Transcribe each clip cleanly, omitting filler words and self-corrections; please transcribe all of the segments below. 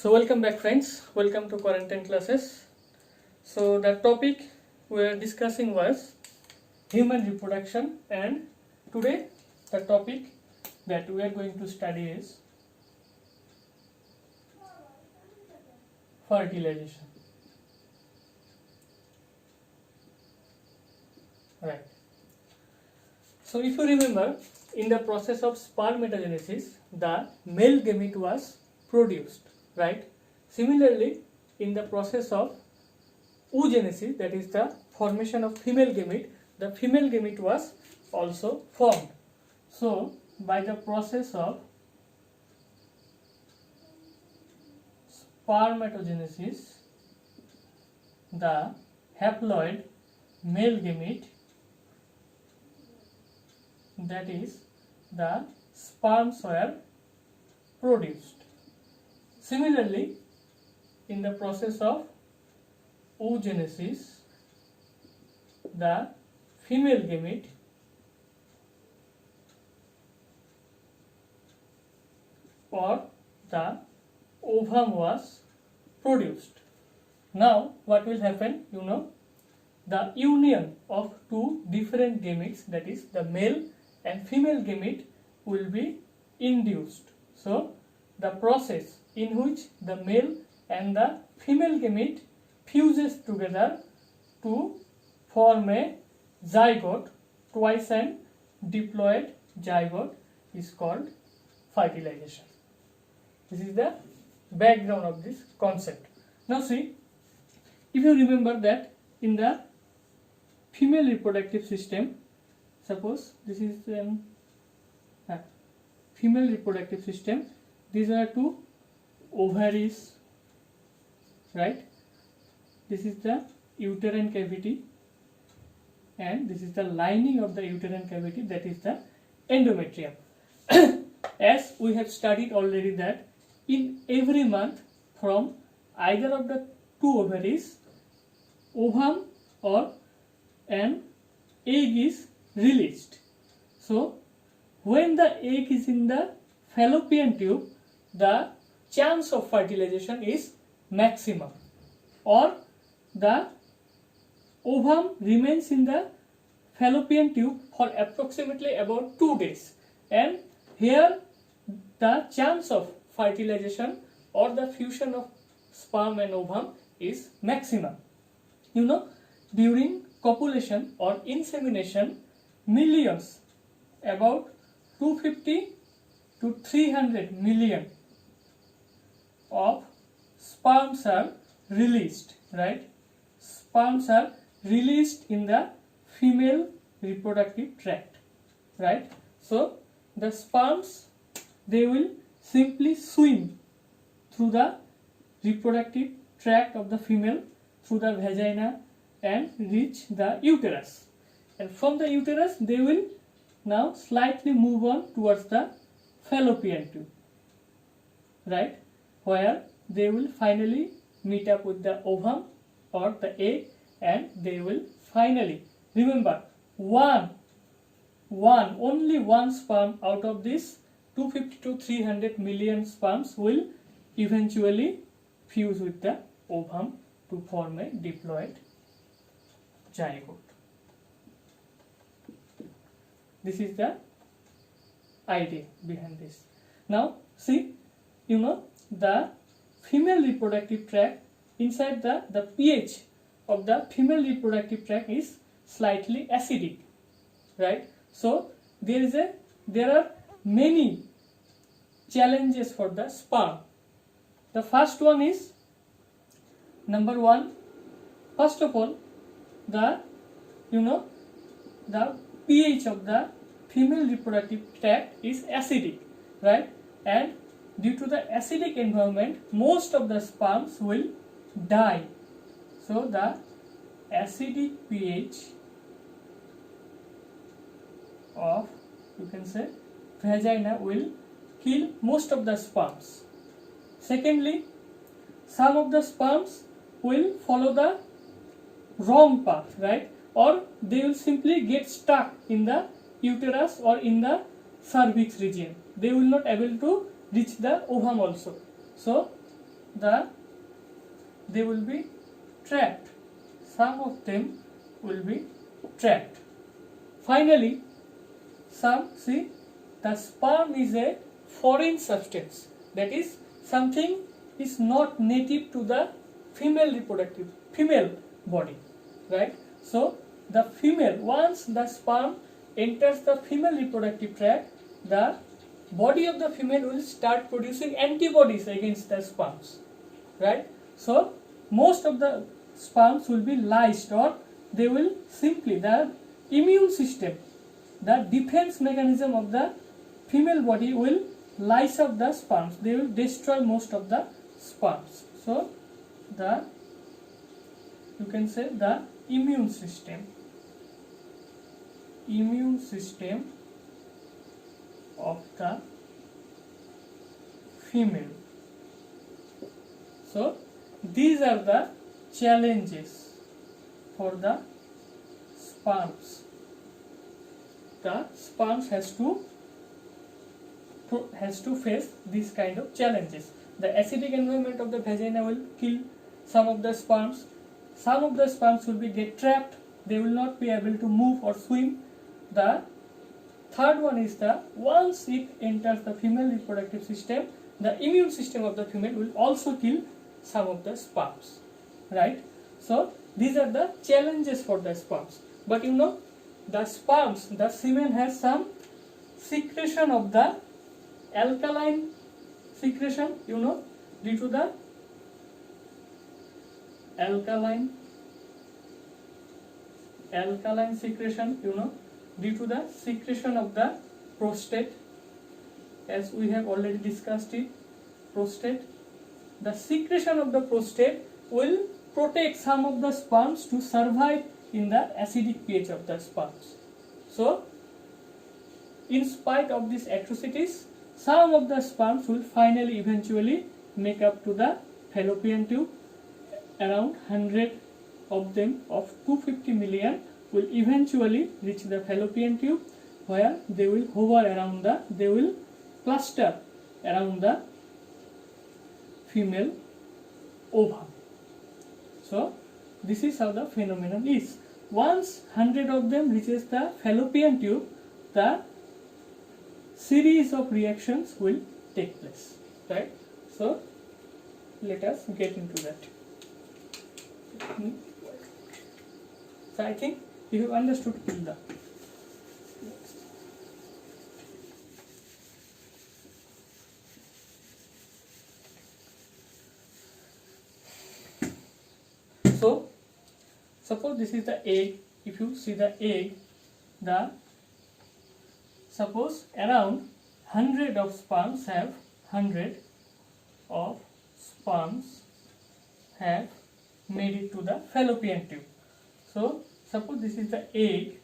So welcome back friends, welcome to quarantine classes. So the topic we are discussing was human reproduction, and today the topic that we are going to study is fertilization. Right. So if you remember, in the process of spermatogenesis, the male gamete was produced, right? Similarly, in the process of oogenesis, that is the formation of female gamete, the female gamete was also formed. So, by the process of spermatogenesis, the haploid male gamete, that is the sperms were produced. Similarly, in the process of oogenesis, the female gamete, or the ovum was produced. Now, what will happen? The union of two different gametes, that is the male and female gamete, will be induced. So, the process in which the male and the female gamete fuses together to form a zygote, twice and diploid zygote, is called fertilization. This is the background of this concept. Now see, if you remember that in the female reproductive system, suppose this is female reproductive system, these are two ovaries, right? This is the uterine cavity, and this is the lining of the uterine cavity, that is the endometrium. As we have studied already that in every month from either of the two ovaries, ovum or an egg is released. So, when the egg is in the fallopian tube, the chance of fertilization is maximum, or the ovum remains in the fallopian tube for approximately about 2 days, and here the chance of fertilization or the fusion of sperm and ovum is maximum. During copulation or insemination, millions, about 250 to 300 million of sperms are released, right? Sperms are released in the female reproductive tract, right? So, the sperms, they will simply swim through the reproductive tract of the female, through the vagina, and reach the uterus. And from the uterus, they will now slightly move on towards the fallopian tube, right? Where they will finally meet up with the ovum or the egg, and they will finally, remember, only one sperm out of this 250 to 300 million sperms will eventually fuse with the ovum to form a diploid zygote. This is the idea behind this. Now, see, the female reproductive tract, inside the pH of the female reproductive tract is slightly acidic, right? So, there are many challenges for the sperm. The first one is, number one, first of all, the pH of the female reproductive tract is acidic, right? And due to the acidic environment, most of the sperms will die. So, the acidic pH of, you can say, vagina will kill most of the sperms. Secondly, some of the sperms will follow the wrong path, right? Or they will simply get stuck in the uterus or in the cervix region. They will not able to reach the ovum also. So they will be trapped. Some of them will be trapped. Finally, the sperm is a foreign substance, that is, something is not native to the female body, right? So the female, once the sperm enters the female reproductive tract, the body of the female will start producing antibodies against the sperms, right? So most of the sperms will be lysed, or they will simply, the immune system, the defense mechanism of the female body will lyse up the sperms. They will destroy most of the sperms. So you can say the immune system of the female. So these are the challenges for the sperms. The sperms has to face these kind of challenges. The acidic environment of the vagina will kill some of the sperms. Some of the sperms will get trapped. They will not be able to move or swim. The third one is once it enters the female reproductive system, the immune system of the female will also kill some of the sperms, right? So these are the challenges for the sperms. But the sperms, the semen has some secretion of the alkaline secretion, due to the alkaline secretion, due to the secretion of the prostate, as we have already discussed it. Prostate, the secretion of the prostate will protect some of the sperms to survive in the acidic pH of the sperms. So in spite of these atrocities, some of the sperms will finally eventually make up to the fallopian tube. Around 100 of them, of 250 million, will eventually reach the fallopian tube, where they will hover around they will cluster around the female ovum. So this is how the phenomenon is. Once 100 of them reaches the fallopian tube, the series of reactions will take place, right? So let us get into that. So I think you have understood till the so suppose this is the egg. If you see the egg, suppose around 100 of sperms have made it to the fallopian tube. So suppose this is the egg.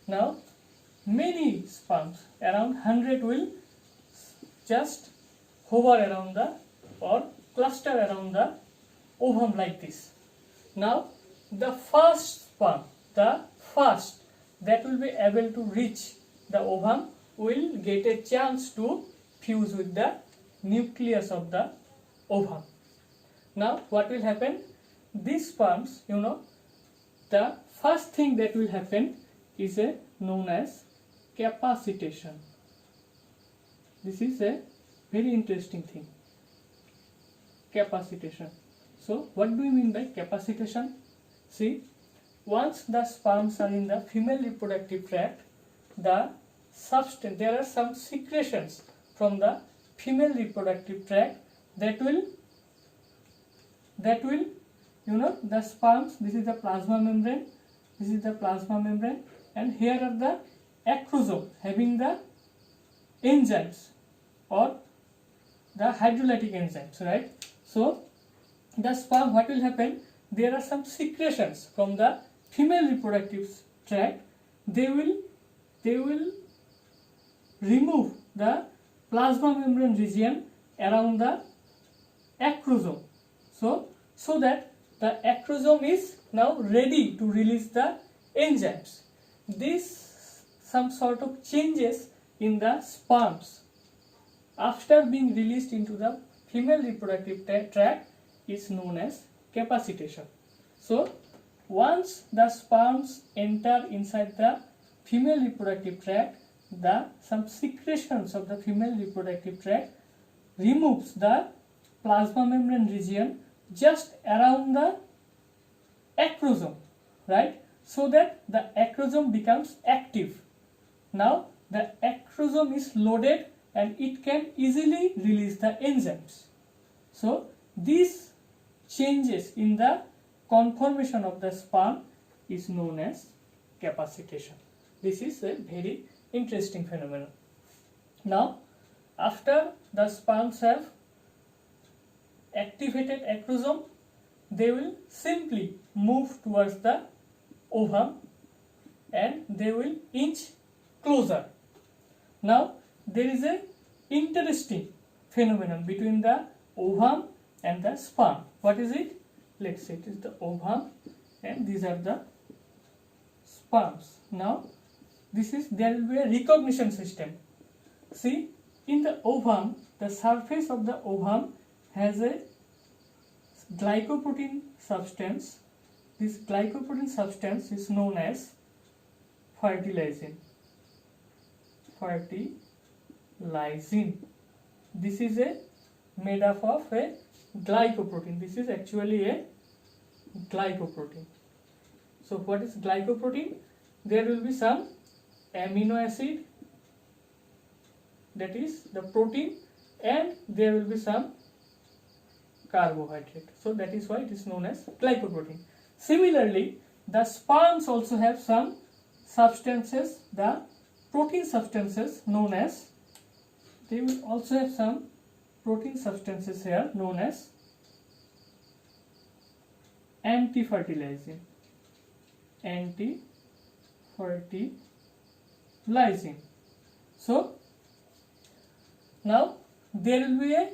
Now many sperms, around 100, will just hover around or cluster around the ovum like this. Now the first sperm, that will be able to reach the ovum, will get a chance to fuse with the nucleus of the ovum. Now what will happen? These sperms, the first thing that will happen is known as capacitation. This is a very interesting thing. Capacitation. So what do we mean by capacitation? See, once the sperms are in the female reproductive tract, there are some secretions from the female reproductive tract that will the sperms, this is the plasma membrane, and here are the acrosome having the enzymes or the hydrolytic enzymes, right? So the sperm, what will happen? There are some secretions from the female reproductive tract. They will remove the plasma membrane region around the acrosome, so that the acrosome is now ready to release the enzymes. This some sort of changes in the sperms after being released into the female reproductive tract is known as capacitation. So once the sperms enter inside the female reproductive tract, some secretions of the female reproductive tract removes the plasma membrane region just around the acrosome, right? So that the acrosome becomes active. Now the acrosome is loaded and it can easily release the enzymes. So these changes in the conformation of the sperm is known as capacitation. This is a very interesting phenomenon. Now after the sperms have activated acrosome, they will simply move towards the ovum and they will inch closer. Now there is a interesting phenomenon between the ovum and the sperm. What is it? Let's say it is the ovum and these are the sperms. Now there will be a recognition system. See, in the ovum, the surface of the ovum has a glycoprotein substance. This glycoprotein substance is known as fertilizin. Fertilizin. This is made up of a glycoprotein. This is actually a glycoprotein. So what is glycoprotein? There will be some amino acid, that is the protein, and there will be some carbohydrate. So that is why it is known as glycoprotein. Similarly, the sperms also have some substances, the protein substances known as, they will also have some protein substances here known as antifertilizin. Antifertilizin. So now there will be a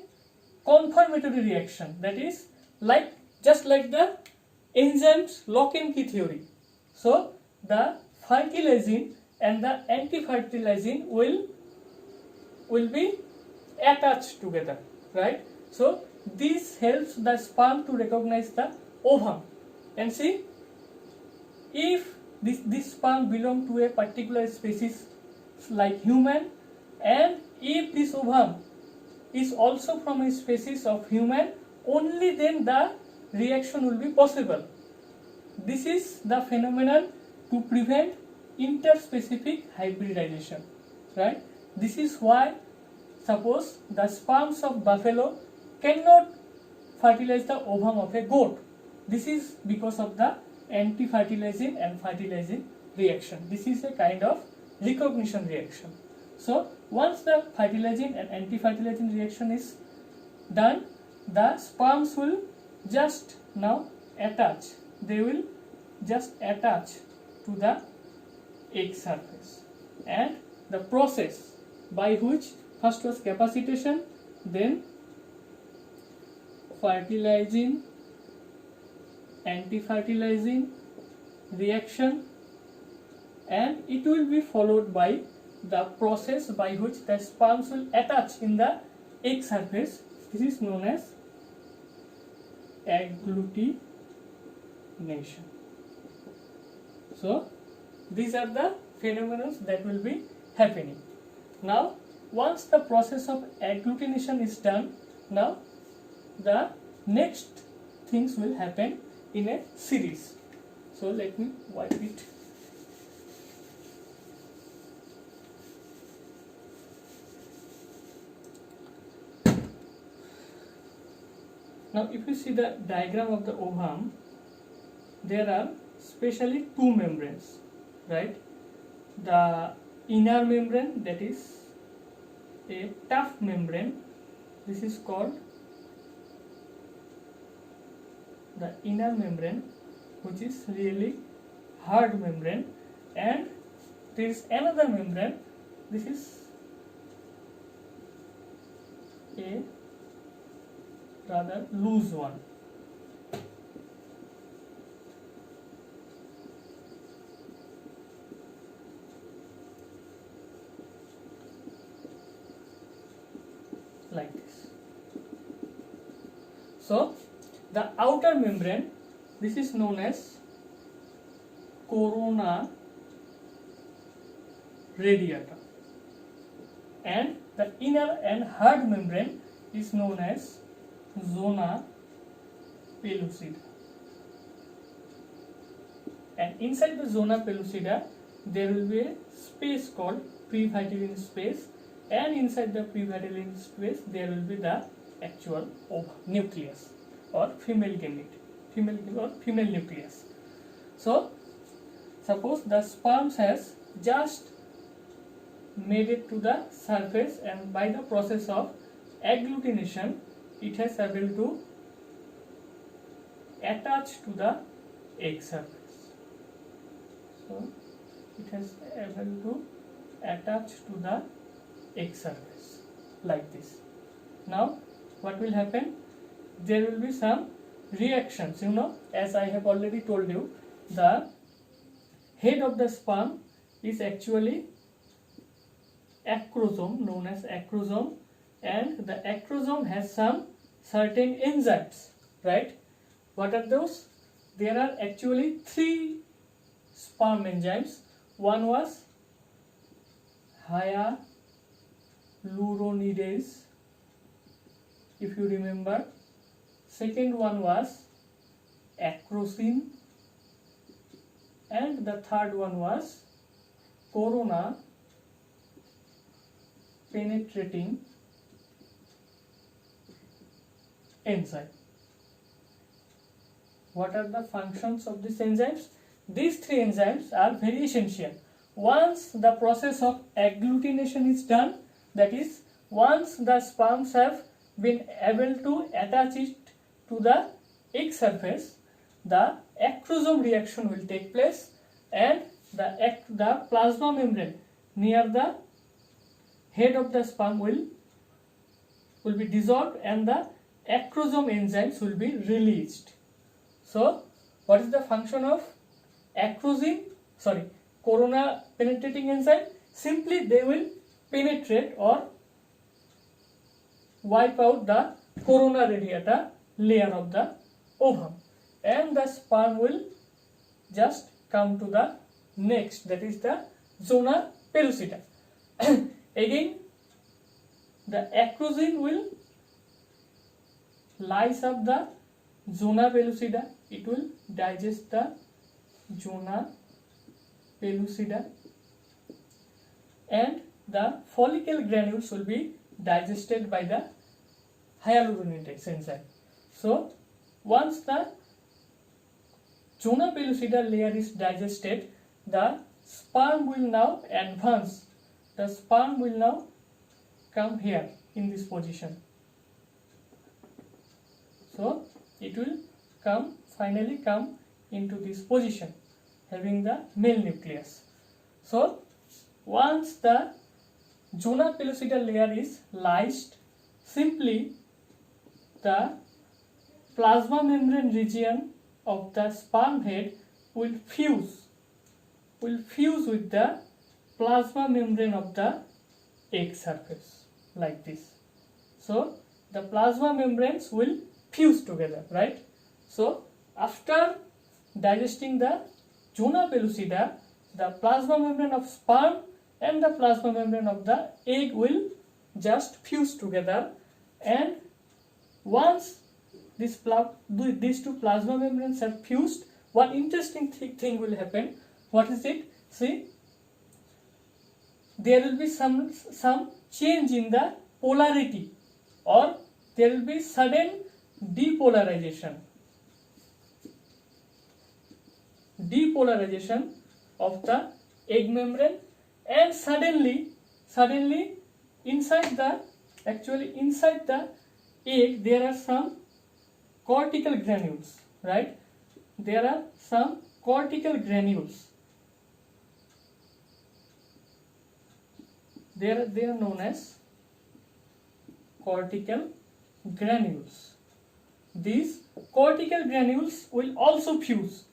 confirmatory reaction, that is just like the enzymes lock and key theory. So the fertilizin and the antifertilizin will be attached together, right? So this helps the sperm to recognize the ovum. And see, if this sperm belong to a particular species like human, and if this ovum is also from a species of human, only then the reaction will be possible. This is the phenomenon to prevent interspecific hybridization, right? This is why, suppose the sperms of buffalo cannot fertilize the ovum of a goat. This is because of the antifertilizin and fertilizin reaction. This is a kind of recognition reaction. So once the fertilizin and antifertilizin reaction is done, the sperms will just now attach. They will just attach to the egg surface, and the process by which first was capacitation, then fertilizin, antifertilizin reaction, and it will be followed by the process by which the sperms will attach in the egg surface. This is known as agglutination. So these are the phenomena that will be happening. Now once the process of agglutination is done, now the next things will happen in a series. So let me wipe it. Now if you see the diagram of the ovum, there are specially two membranes, right? The inner membrane, that is a tough membrane. This is called the inner membrane, which is really hard membrane, and there is another membrane. This is a rather loose one. So the outer membrane, this is known as corona radiata, and the inner and hard membrane is known as zona pellucida. And inside the zona pellucida there will be a space called previtelline space, and inside the previtelline space there will be the actual nucleus or female gamete, female nucleus. So suppose the sperm has just made it to the surface, and by the process of agglutination it has able to attach to the egg surface. So it has able to attach to the egg surface like this. Now what will happen? There will be some reactions, as I have already told you, the head of the sperm is actually acrosome, known as acrosome, and the acrosome has some certain enzymes, right? What are those? There are actually 3 sperm enzymes. One was hyaluronidase, if you remember. Second one was acrosine, and the third one was corona penetrating enzyme. What are the functions of these enzymes? These 3 enzymes are very essential. Once the process of agglutination is done, that is, once the sperms have been able to attach it to the egg surface, the acrosome reaction will take place, and the plasma membrane near the head of the sperm will be dissolved, and the acrosome enzymes will be released. So what is the function of corona penetrating enzyme? Simply they will penetrate or wipe out the corona radiata layer of the ovum, and the sperm will just come to the next, that is the zona pellucida. Again the acrosine will lyse up the zona pellucida, it will digest the zona pellucida, and the follicle granules will be digested by the hyaluronidase enzyme. So once the zona pellucida layer is digested, the sperm will now advance. The sperm will now come here in this position. So it will finally come into this position, having the male nucleus. So once the zona pellucida layer is lysed, simply the plasma membrane region of the sperm head will fuse with the plasma membrane of the egg surface like this. So the plasma membranes will fuse together, right? So after digesting the zona pellucida, the plasma membrane of sperm and the plasma membrane of the egg will just fuse together, and once these 2 plasma membranes are fused, one interesting thing will happen. What is it? See, there will be some change in the polarity, or there will be sudden depolarization of the egg membrane, and suddenly inside the egg there are some cortical granules, right? There are some cortical granules. They are known as cortical granules. These cortical granules will also fuse,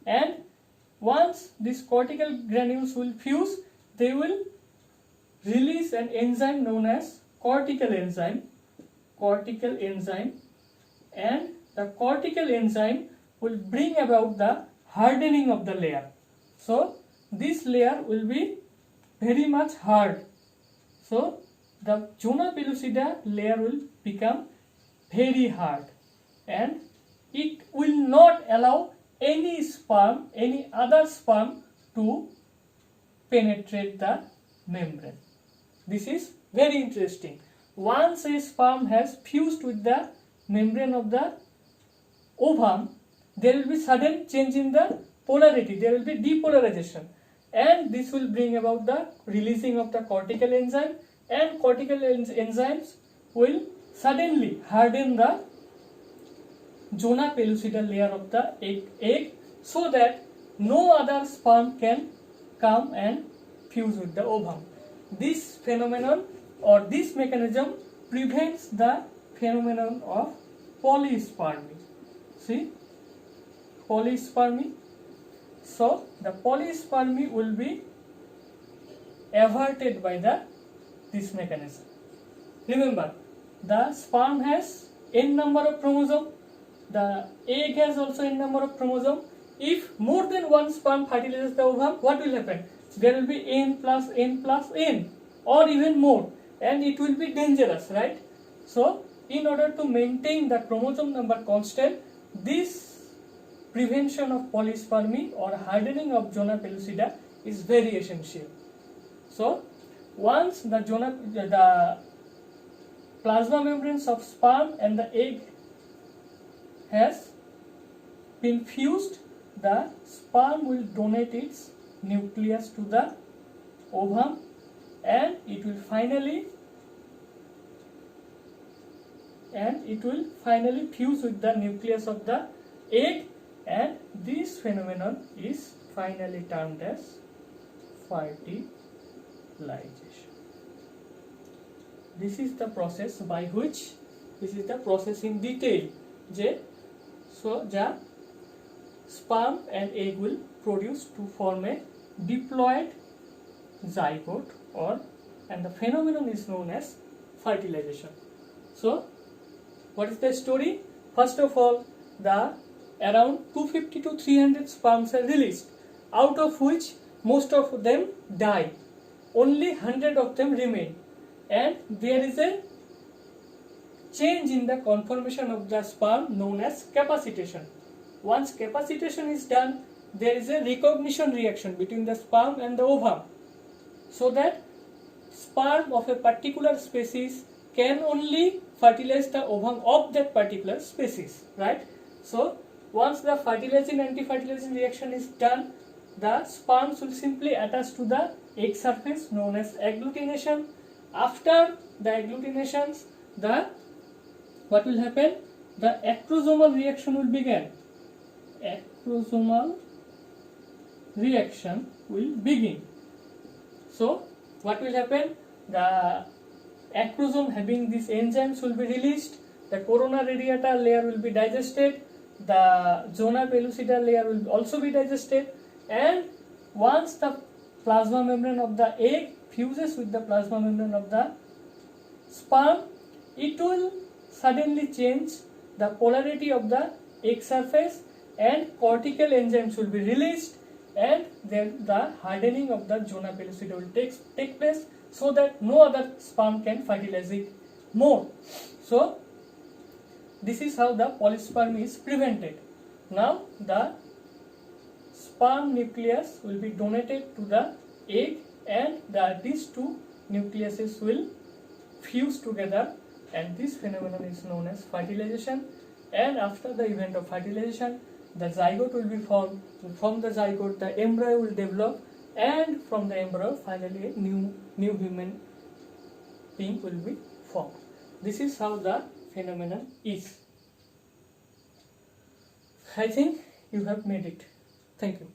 and once these cortical granules will fuse, they will release an enzyme known as cortical enzyme, and the cortical enzyme will bring about the hardening of the layer. So this layer will be very much hard. So the zona pellucida layer will become very hard, and it will not allow any sperm, any other sperm to penetrate the membrane. This is very interesting. Once a sperm has fused with the membrane of the ovum, there will be sudden change in the polarity, there will be depolarization, and this will bring about the releasing of the cortical enzyme, and cortical enzymes will suddenly harden the zona pellucida layer of the egg so that no other sperm can come and fuse with the ovum. This phenomenon or this mechanism prevents the phenomenon of polyspermy. See, polyspermy. So the polyspermy will be averted by this mechanism. Remember, the sperm has n number of chromosomes, the egg has also n number of chromosomes. If more than one sperm fertilizes the ovum, what will happen? There will be n plus n or even more, and it will be dangerous, right? So in order to maintain the chromosome number constant, this prevention of polyspermy or hardening of zona pellucida is very essential. So once the plasma membranes of sperm and the egg has been fused, the sperm will donate its nucleus to the ovum, and it will finally fuse with the nucleus of the egg, and this phenomenon is finally termed as fertilization. This is the process by which, this is the process in detail, so the sperm and egg will produce to form a diploid zygote, and the phenomenon is known as fertilization. So what is the story? First of all, the around 250 to 300 sperms are released, out of which most of them die. Only 100 of them remain, and there is a change in the conformation of the sperm known as capacitation. Once capacitation is done, there is a recognition reaction between the sperm and the ovum, so that sperm of a particular species can only fertilize the ovum of that particular species, right? So once the fertilizing anti-fertilizing reaction is done, the sperms will simply attach to the egg surface known as agglutination. After the agglutinations, what will happen? The acrosomal reaction will begin. Acrosomal reaction will begin. So what will happen? The acrosome having these enzymes will be released, the corona radiata layer will be digested, the zona pellucida layer will also be digested, and once the plasma membrane of the egg fuses with the plasma membrane of the sperm, it will suddenly change the polarity of the egg surface, and cortical enzymes will be released, and then the hardening of the zona pellucida will take place, so that no other sperm can fertilize it more. So this is how the polyspermy is prevented. Now the sperm nucleus will be donated to the egg, and these two nucleuses will fuse together, and this phenomenon is known as fertilization. And after the event of fertilization, the zygote will be formed. From the zygote, the embryo will develop, and from the embryo, finally a new human being will be formed. This is how the phenomenon is. I think you have made it. Thank you.